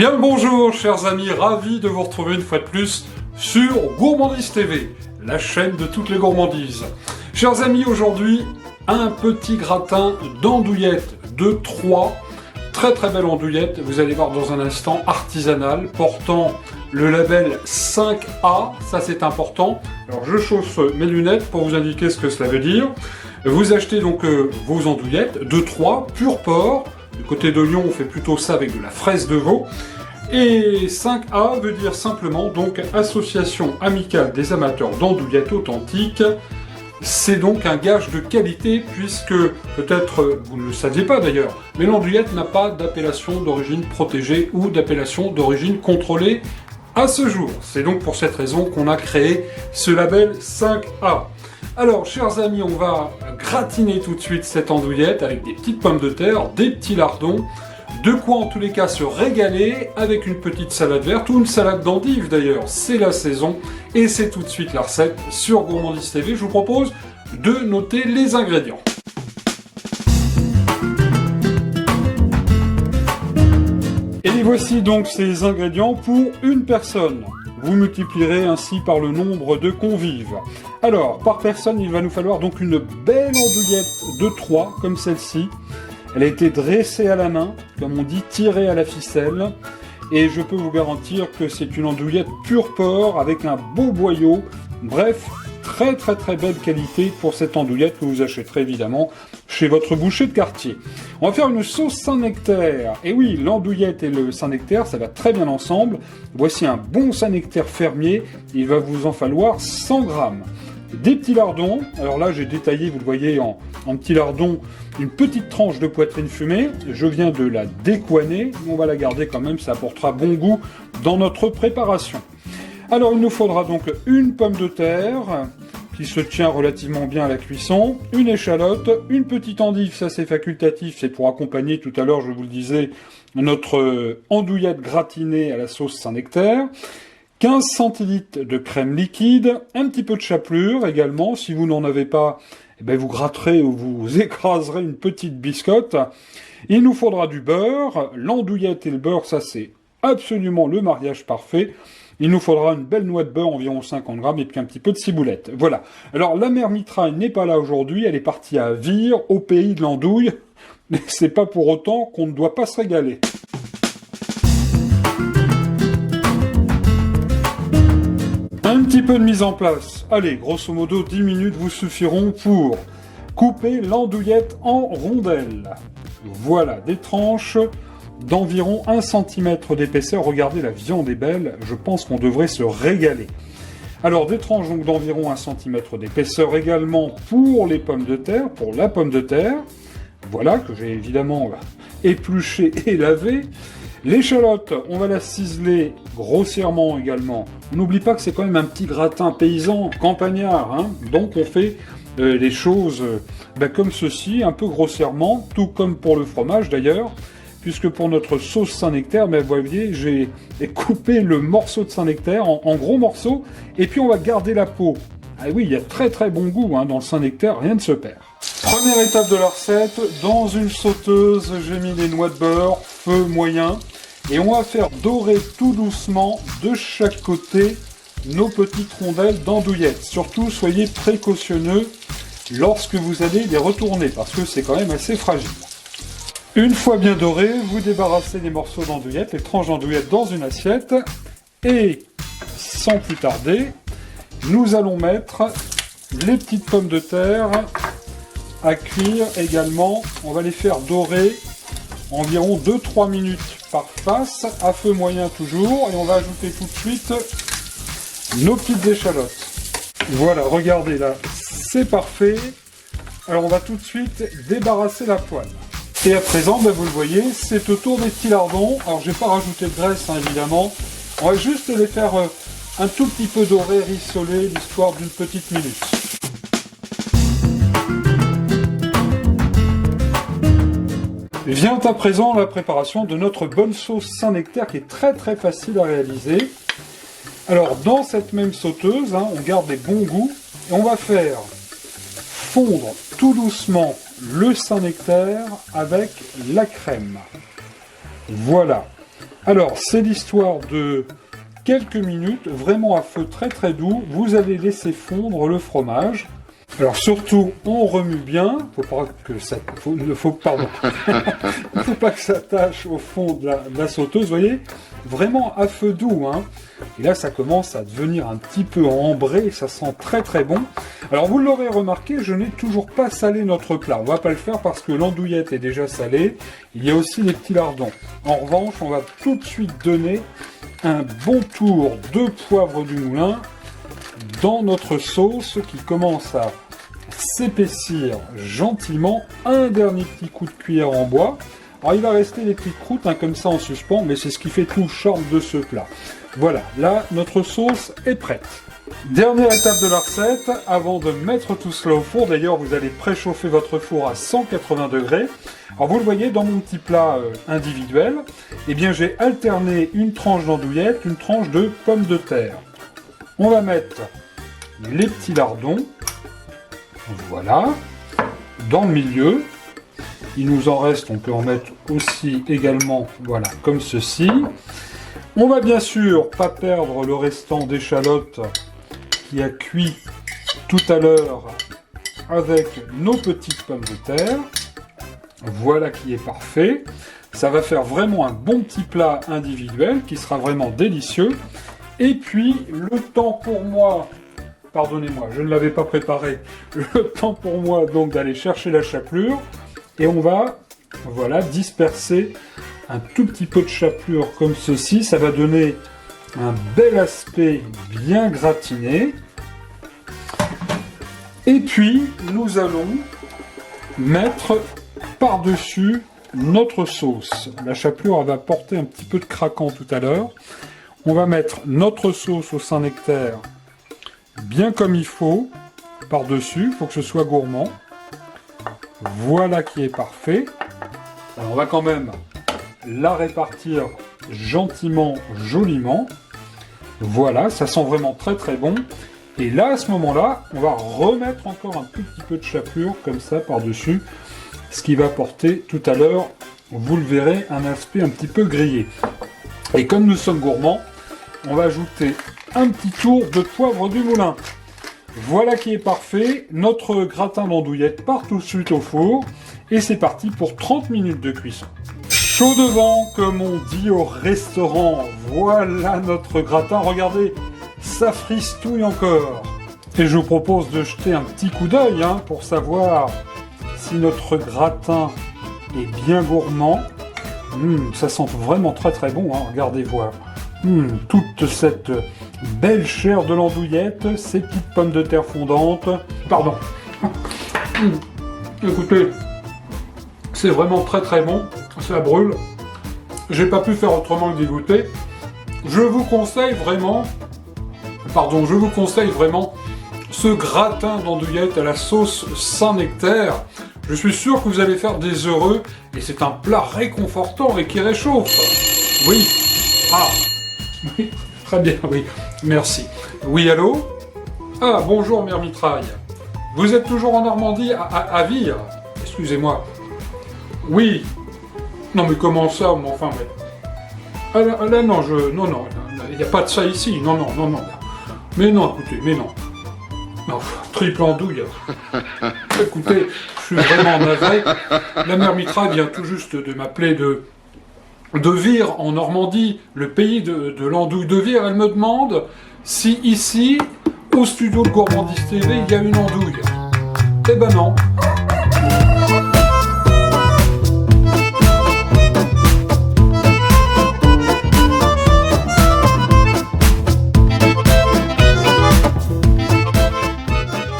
Bien le bonjour chers amis, ravi de vous retrouver une fois de plus sur Gourmandise TV, la chaîne de toutes les gourmandises. Chers amis, aujourd'hui, un petit gratin d'andouillettes de Troyes, très belle andouillette, vous allez voir dans un instant, artisanale, portant le label 5A, ça c'est important. Alors je chauffe mes lunettes pour vous indiquer ce que cela veut dire. Vous achetez donc vos andouillettes de Troyes, pur porc. Du côté de Lyon, on fait plutôt ça avec de la fraise de veau. Et 5A veut dire simplement donc Association Amicale des Amateurs d'Andouillettes Authentiques. C'est donc un gage de qualité puisque, peut-être vous ne le saviez pas d'ailleurs, mais l'andouillette n'a pas d'appellation d'origine protégée ou d'appellation d'origine contrôlée à ce jour. C'est donc pour cette raison qu'on a créé ce label 5A. Alors, chers amis, on va gratiner tout de suite cette andouillette avec des petites pommes de terre, des petits lardons, de quoi en tous les cas se régaler avec une petite salade verte ou une salade d'endive d'ailleurs, c'est la saison et c'est tout de suite la recette sur Gourmandise TV. Je vous propose de noter les ingrédients. Et voici donc ces ingrédients pour une personne. Vous multiplierez ainsi par le nombre de convives. Alors, par personne, il va nous falloir donc une belle andouillette de Troyes, comme celle-ci. Elle a été dressée à la main, comme on dit, tirée à la ficelle. Et je peux vous garantir que c'est une andouillette pur porc, avec un beau boyau. Bref, très belle qualité pour cette andouillette que vous achèterez évidemment chez votre boucher de quartier. On va faire une sauce Saint-Nectaire. Et oui, l'andouillette et le Saint-Nectaire, ça va très bien ensemble. Voici un bon Saint-Nectaire fermier. Il va vous en falloir 100 grammes. Des petits lardons. Alors là, j'ai détaillé, vous le voyez, en petits lardons, une petite tranche de poitrine fumée. Je viens de la décoiner. On va la garder quand même, ça apportera bon goût dans notre préparation. Alors, il nous faudra donc une pomme de terre qui se tient relativement bien à la cuisson, une échalote, une petite endive, ça c'est facultatif, c'est pour accompagner, tout à l'heure je vous le disais, notre andouillette gratinée à la sauce Saint-Nectaire, 15 centilitres de crème liquide, un petit peu de chapelure également, si vous n'en avez pas, eh bien vous gratterez ou vous écraserez une petite biscotte. Il nous faudra du beurre, l'andouillette et le beurre, ça c'est absolument le mariage parfait. Il nous faudra une belle noix de beurre, environ 50 grammes, et puis un petit peu de ciboulette. Voilà. Alors, la mère mitraille n'est pas là aujourd'hui, elle est partie à Vire, au pays de l'andouille. Mais c'est pas pour autant qu'on ne doit pas se régaler. Un petit peu de mise en place. Allez, grosso modo, 10 minutes vous suffiront pour couper l'andouillette en rondelles. Voilà, des tranches d'environ 1 cm d'épaisseur. Regardez, la viande est belle, je pense qu'on devrait se régaler. Alors, des tranches donc d'environ 1 cm d'épaisseur également pour les pommes de terre, pour la pomme de terre. Voilà, que j'ai évidemment épluché et lavé. L'échalote, on va la ciseler grossièrement également. On n'oublie pas que c'est quand même un petit gratin paysan, campagnard, hein. Donc on fait les choses comme ceci, un peu grossièrement, tout comme pour le fromage d'ailleurs. Puisque pour notre sauce Saint-Nectaire, vous voyez, j'ai coupé le morceau de Saint-Nectaire en gros morceaux, et puis on va garder la peau. Ah oui, il y a très bon goût hein, dans le Saint-Nectaire, rien ne se perd. Première étape de la recette, dans une sauteuse, j'ai mis les noix de beurre, feu moyen, et on va faire dorer tout doucement de chaque côté nos petites rondelles d'andouillettes. Surtout, soyez précautionneux lorsque vous allez les retourner, parce que c'est quand même assez fragile. Une fois bien doré, vous débarrassez les morceaux d'andouillettes, les tranches d'andouillettes dans une assiette. Et, sans plus tarder, nous allons mettre les petites pommes de terre à cuire également. On va les faire dorer environ 2-3 minutes par face, à feu moyen toujours. Et on va ajouter tout de suite nos petites échalotes. Voilà, regardez là, c'est parfait. Alors on va tout de suite débarrasser la poêle. Et à présent, vous le voyez, c'est au tour des petits lardons. Alors, je n'ai pas rajouté de graisse, hein, évidemment. On va juste les faire un tout petit peu dorés, rissoler, l'histoire d'une petite minute. Vient à présent la préparation de notre bonne sauce Saint-Nectaire, qui est très facile à réaliser. Alors, dans cette même sauteuse, hein, on garde les bons goûts, et on va faire fondre tout doucement le Saint-Nectaire avec la crème. Voilà. Alors, c'est l'histoire de quelques minutes, vraiment à feu très très doux. Vous allez laisser fondre le fromage. Alors surtout, on remue bien. Faut pas que ça, pardon. Il ne faut pas que ça tâche au fond de la sauteuse. Vous voyez, vraiment à feu doux. Hein. Et là, ça commence à devenir un petit peu ambré. Ça sent très très bon. Alors vous l'aurez remarqué, je n'ai toujours pas salé notre plat. On va pas le faire parce que l'andouillette est déjà salée. Il y a aussi les petits lardons. En revanche, on va tout de suite donner un bon tour de poivre du moulin dans notre sauce qui commence à s'épaissir gentiment. Un dernier petit coup de cuillère en bois. Alors il va rester des petites croûtes comme ça en suspens, mais c'est ce qui fait tout le charme de ce plat. Voilà, là notre sauce est prête. Dernière étape de la recette, avant de mettre tout cela au four, d'ailleurs vous allez préchauffer votre four à 180 degrés. Alors vous le voyez dans mon petit plat individuel, eh bien j'ai alterné une tranche d'andouillette, une tranche de pommes de terre. On va mettre les petits lardons, voilà, dans le milieu. Il nous en reste, on peut en mettre aussi également, voilà, comme ceci. On va bien sûr pas perdre le restant d'échalote qui a cuit tout à l'heure avec nos petites pommes de terre. Voilà qui est parfait. Ça va faire vraiment un bon petit plat individuel qui sera vraiment délicieux. Et puis, le temps pour moi, pardonnez-moi, je ne l'avais pas préparé, le temps pour moi donc d'aller chercher la chapelure. Et on va, voilà, disperser un tout petit peu de chapelure comme ceci. Ça va donner un bel aspect bien gratiné. Et puis, nous allons mettre par-dessus notre sauce. La chapelure elle va porter un petit peu de craquant tout à l'heure. On va mettre notre sauce au Saint-Nectaire bien comme il faut par-dessus. Il faut que ce soit gourmand. Voilà qui est parfait. Alors on va quand même la répartir gentiment, joliment. Voilà, ça sent vraiment très très bon. Et là, à ce moment-là, on va remettre encore un tout petit peu de chapelure comme ça par-dessus. Ce qui va porter tout à l'heure, vous le verrez, un aspect un petit peu grillé. Et comme nous sommes gourmands, on va ajouter un petit tour de poivre du moulin. Voilà qui est parfait. Notre gratin d'andouillette part tout de suite au four. Et c'est parti pour 30 minutes de cuisson. Chaud devant, comme on dit au restaurant. Voilà notre gratin. Regardez, ça fristouille encore. Et je vous propose de jeter un petit coup d'œil pour savoir si notre gratin est bien gourmand. Ça sent vraiment très très bon, regardez voir. Toute cette belle chair de l'andouillette, ces petites pommes de terre fondantes. Pardon. Écoutez, c'est vraiment très très bon, ça brûle. J'ai pas pu faire autrement que d'y goûter. Je vous conseille vraiment ce gratin d'andouillette à la sauce Saint-Nectaire. Je suis sûr que vous allez faire des heureux et c'est un plat réconfortant et qui réchauffe. Oui. Ah. Oui. Très bien, oui. Merci. Oui, allô? Ah, bonjour, Mère Mitraille. Vous êtes toujours en Normandie, à Vire? Excusez-moi. Oui. Non, mais comment ça, mais enfin, mais... Ah, là, non, non, il n'y a pas de ça ici. Non. Mais non, écoutez, mais non. Non, triple andouille. Écoutez, je suis vraiment navré. La Mère Mitra vient tout juste de m'appeler de Vire, en Normandie, le pays de l'andouille de Vire. Elle me demande si ici, au studio de Gourmandise TV, il y a une andouille. Eh ben non.